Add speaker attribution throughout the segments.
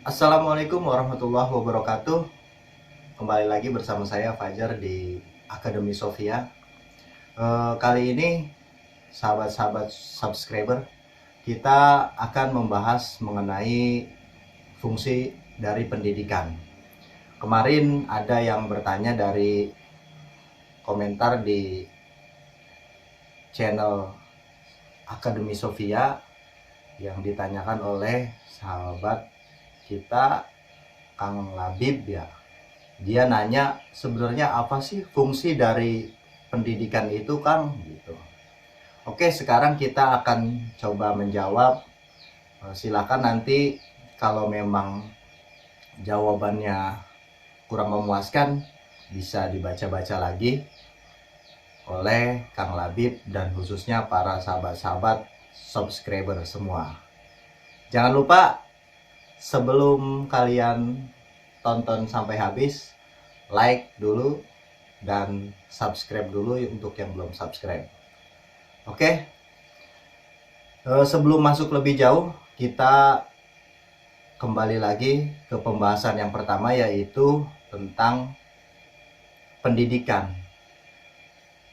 Speaker 1: Assalamualaikum warahmatullahi wabarakatuh. Kembali lagi bersama saya Fajar di Akademi Sofia. Kali ini sahabat-sahabat subscriber, kita akan membahas mengenai fungsi dari pendidikan. Kemarin ada yang bertanya dari komentar di channel Akademi Sofia yang ditanyakan oleh sahabat kita Kang Labib ya. Dia nanya sebenarnya apa sih fungsi dari pendidikan itu Kang gitu. Oke, sekarang kita akan coba menjawab. Silakan nanti kalau memang jawabannya kurang memuaskan bisa dibaca-baca lagi oleh Kang Labib dan khususnya para sahabat-sahabat subscriber semua. Jangan lupa sebelum kalian tonton sampai habis, like dulu dan subscribe dulu untuk yang belum subscribe. Oke, sebelum masuk lebih jauh, kita kembali lagi ke pembahasan yang pertama, yaitu tentang pendidikan.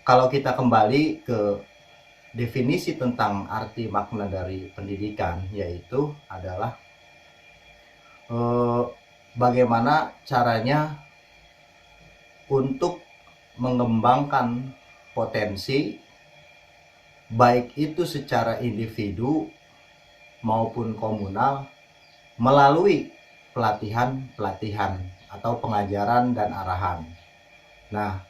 Speaker 1: Kalau kita kembali ke definisi tentang arti makna dari pendidikan, yaitu adalah bagaimana caranya untuk mengembangkan potensi, baik itu secara individu maupun komunal, melalui pelatihan-pelatihan atau pengajaran dan arahan. Nah,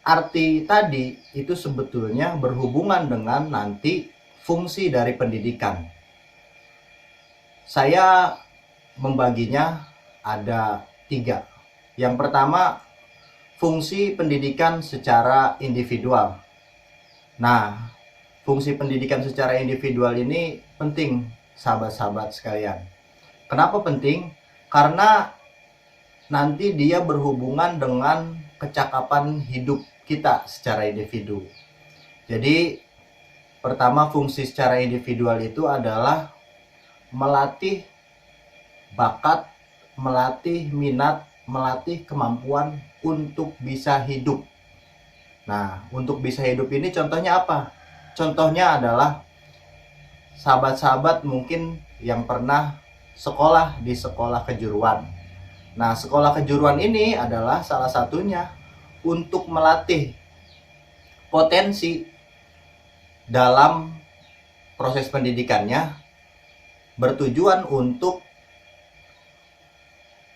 Speaker 1: arti tadi itu sebetulnya berhubungan dengan nanti fungsi dari pendidikan. Saya membaginya ada 3. Yang pertama, fungsi pendidikan secara individual. Nah, fungsi pendidikan secara individual ini penting, sahabat-sahabat sekalian. Kenapa penting? Karena nanti dia berhubungan dengan kecakapan hidup kita secara individu. Jadi, pertama fungsi secara individual itu adalah melatih bakat, melatih minat, melatih kemampuan untuk bisa hidup. Nah, untuk bisa hidup ini contohnya apa? Contohnya adalah sahabat-sahabat mungkin yang pernah sekolah di sekolah kejuruan. Nah, sekolah kejuruan ini adalah salah satunya untuk melatih potensi dalam proses pendidikannya, bertujuan untuk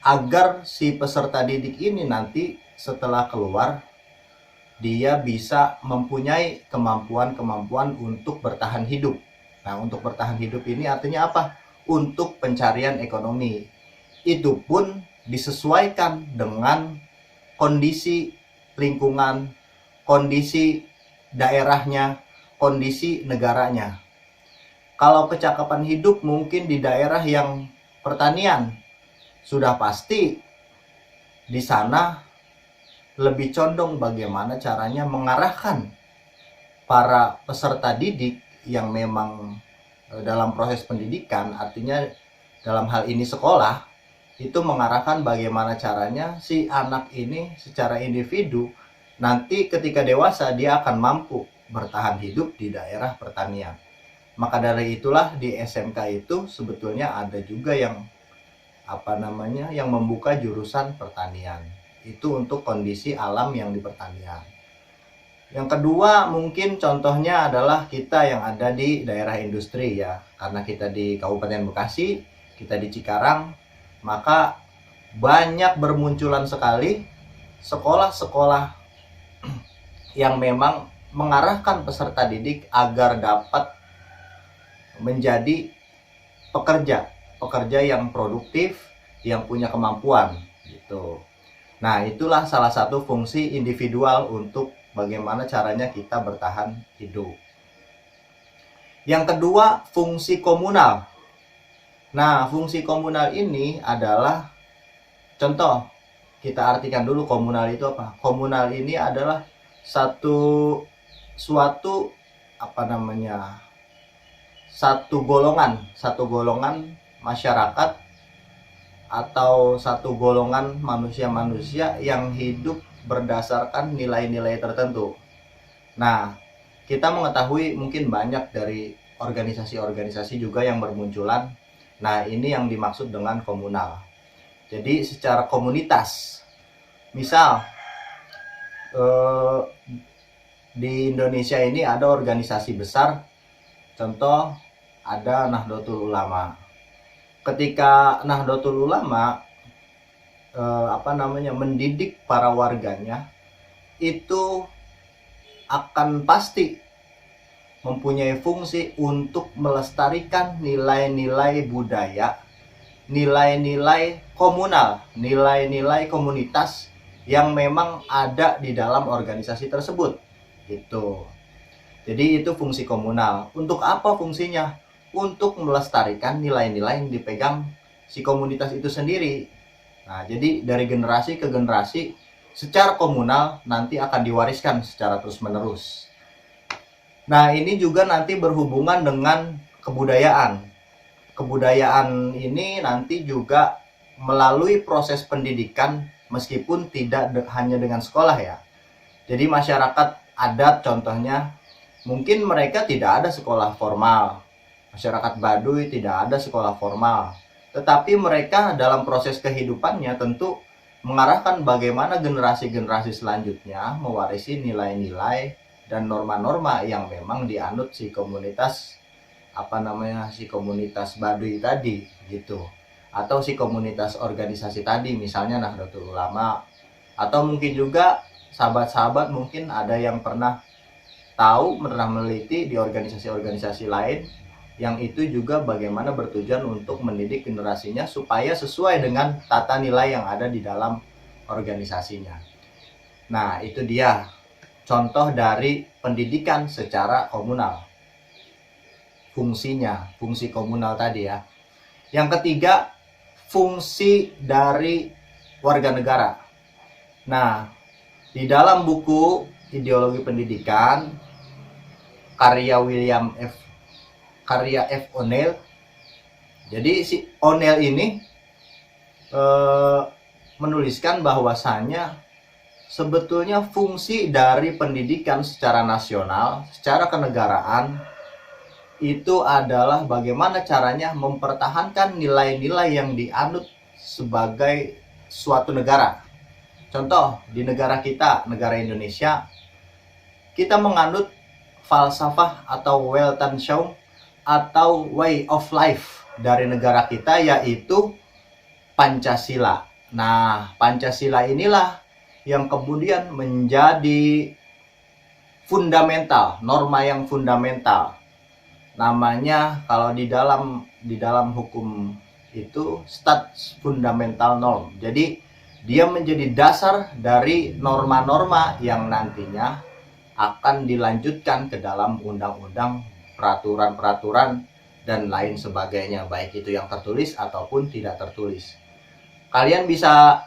Speaker 1: agar si peserta didik ini nanti setelah keluar dia bisa mempunyai kemampuan-kemampuan untuk bertahan hidup. Nah, untuk bertahan hidup ini artinya apa? Untuk pencarian ekonomi. Itu pun disesuaikan dengan kondisi lingkungan, kondisi daerahnya, kondisi negaranya. Kalau kecakapan hidup mungkin di daerah yang pertanian, sudah pasti di sana lebih condong bagaimana caranya mengarahkan para peserta didik yang memang dalam proses pendidikan, artinya dalam hal ini sekolah, itu mengarahkan bagaimana caranya si anak ini secara individu nanti ketika dewasa dia akan mampu bertahan hidup di daerah pertanian. Maka dari itulah di SMK itu sebetulnya ada juga yang yang membuka jurusan pertanian. Itu untuk kondisi alam yang di pertanian. Yang kedua mungkin contohnya adalah kita yang ada di daerah industri ya. Karena kita di Kabupaten Bekasi, kita di Cikarang, maka banyak bermunculan sekali sekolah-sekolah yang memang mengarahkan peserta didik agar dapat menjadi pekerja yang produktif, yang punya kemampuan gitu. Nah, itulah salah satu fungsi individual untuk bagaimana caranya kita bertahan hidup. Yang kedua, fungsi komunal. Nah, fungsi komunal ini adalah contoh. Kita artikan dulu komunal itu apa? Komunal ini adalah suatu satu golongan masyarakat atau satu golongan manusia-manusia yang hidup berdasarkan nilai-nilai tertentu. Nah, kita mengetahui mungkin banyak dari organisasi-organisasi juga yang bermunculan. Nah, ini yang dimaksud dengan komunal. Jadi secara komunitas, misal di Indonesia ini ada organisasi besar, contoh ada Nahdlatul Ulama. Ketika Nahdlatul Ulama mendidik para warganya, itu akan pasti mempunyai fungsi untuk melestarikan nilai-nilai budaya, nilai-nilai komunal, nilai-nilai komunitas yang memang ada di dalam organisasi tersebut. Gitu. Jadi itu fungsi komunal. Untuk apa fungsinya? Untuk melestarikan nilai-nilai yang dipegang si komunitas itu sendiri. Nah, jadi dari generasi ke generasi secara komunal nanti akan diwariskan secara terus-menerus. Nah, ini juga nanti berhubungan dengan kebudayaan. Kebudayaan ini nanti juga melalui proses pendidikan meskipun tidak hanya dengan sekolah ya. Jadi masyarakat adat contohnya, mungkin mereka tidak ada sekolah formal. Masyarakat Baduy tidak ada sekolah formal. Tetapi mereka dalam proses kehidupannya tentu mengarahkan bagaimana generasi-generasi selanjutnya mewarisi nilai-nilai dan norma-norma yang memang dianut si komunitas si komunitas Baduy tadi gitu. Atau si komunitas organisasi tadi, misalnya Nahdlatul Ulama. Atau mungkin juga sahabat-sahabat mungkin ada yang pernah meneliti di organisasi-organisasi lain yang itu juga bagaimana bertujuan untuk mendidik generasinya supaya sesuai dengan tata nilai yang ada di dalam organisasinya. Nah, itu dia contoh dari pendidikan secara komunal. Fungsinya, fungsi komunal tadi ya. Yang ketiga, fungsi dari warga negara. Nah, di dalam buku Ideologi Pendidikan karya F. O'Neill. Jadi si O'Neill ini menuliskan bahwasannya sebetulnya fungsi dari pendidikan secara nasional, secara kenegaraan itu adalah bagaimana caranya mempertahankan nilai-nilai yang dianut sebagai suatu negara. Contoh, di negara kita, negara Indonesia, kita menganut falsafah atau Weltanschauung atau way of life dari negara kita, yaitu Pancasila. Nah, Pancasila inilah yang kemudian menjadi fundamental, norma yang fundamental. Namanya kalau di dalam hukum itu Stats Fundamental Norm. Jadi dia menjadi dasar dari norma-norma yang nantinya akan dilanjutkan ke dalam undang-undang, peraturan-peraturan dan lain sebagainya, baik itu yang tertulis ataupun tidak tertulis. Kalian bisa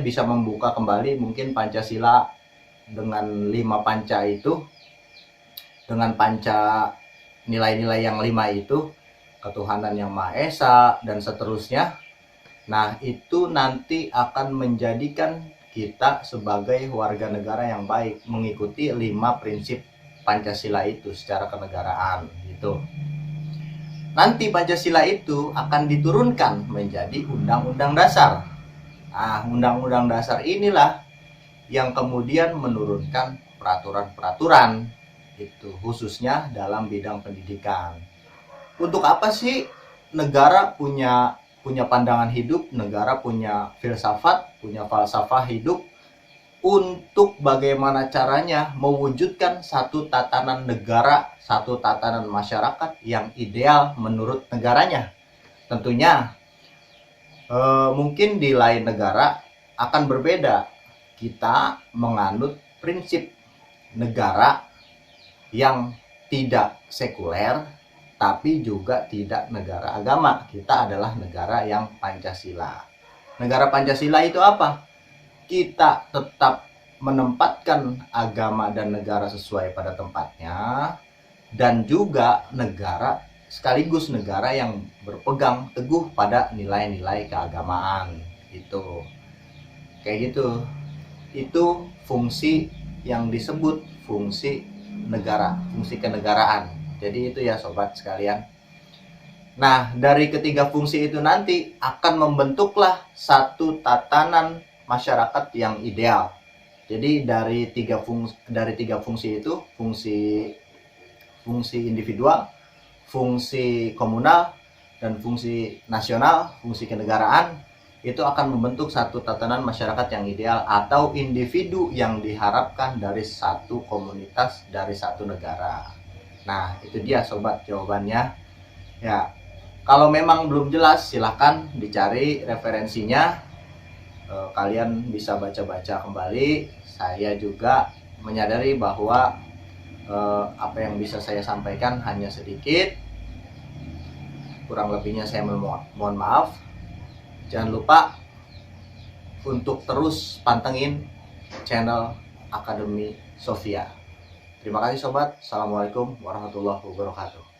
Speaker 1: bisa membuka kembali mungkin Pancasila dengan 5 panca itu, dengan panca nilai-nilai yang 5 itu, ketuhanan yang Maha Esa dan seterusnya. Nah, itu nanti akan menjadikan kita sebagai warga negara yang baik, mengikuti 5 prinsip Pancasila itu secara kenegaraan gitu. Nanti Pancasila itu akan diturunkan menjadi Undang-Undang Dasar. Nah, Undang-Undang Dasar inilah yang kemudian menurunkan peraturan-peraturan itu, khususnya dalam bidang pendidikan. Untuk apa sih negara punya pandangan hidup, negara punya filsafat, punya falsafah hidup, untuk bagaimana caranya mewujudkan satu tatanan negara, satu tatanan masyarakat yang ideal menurut negaranya. Tentunya mungkin di lain negara akan berbeda. Kita menganut prinsip negara yang tidak sekuler, tapi juga tidak negara agama. Kita adalah negara yang Pancasila. Negara Pancasila itu apa? Kita tetap menempatkan agama dan negara sesuai pada tempatnya, dan juga negara sekaligus negara yang berpegang teguh pada nilai-nilai keagamaan. Itu kayak gitu. Itu fungsi yang disebut fungsi negara, fungsi kenegaraan. Jadi itu ya sobat sekalian. Nah, dari ketiga fungsi itu nanti akan membentuklah satu tatanan masyarakat yang ideal. Jadi dari tiga fungsi itu, fungsi individual, fungsi komunal, dan fungsi nasional, fungsi kenegaraan, itu akan membentuk satu tatanan masyarakat yang ideal atau individu yang diharapkan dari satu komunitas, dari satu negara. Nah, itu dia sobat jawabannya. Ya, kalau memang belum jelas silahkan dicari referensinya. Kalian bisa baca-baca kembali. Saya juga menyadari bahwa apa yang bisa saya sampaikan hanya sedikit. Kurang lebihnya saya mohon maaf. Jangan lupa untuk terus pantengin channel Akademi Sofia. Terima kasih sobat. Assalamualaikum warahmatullahi wabarakatuh.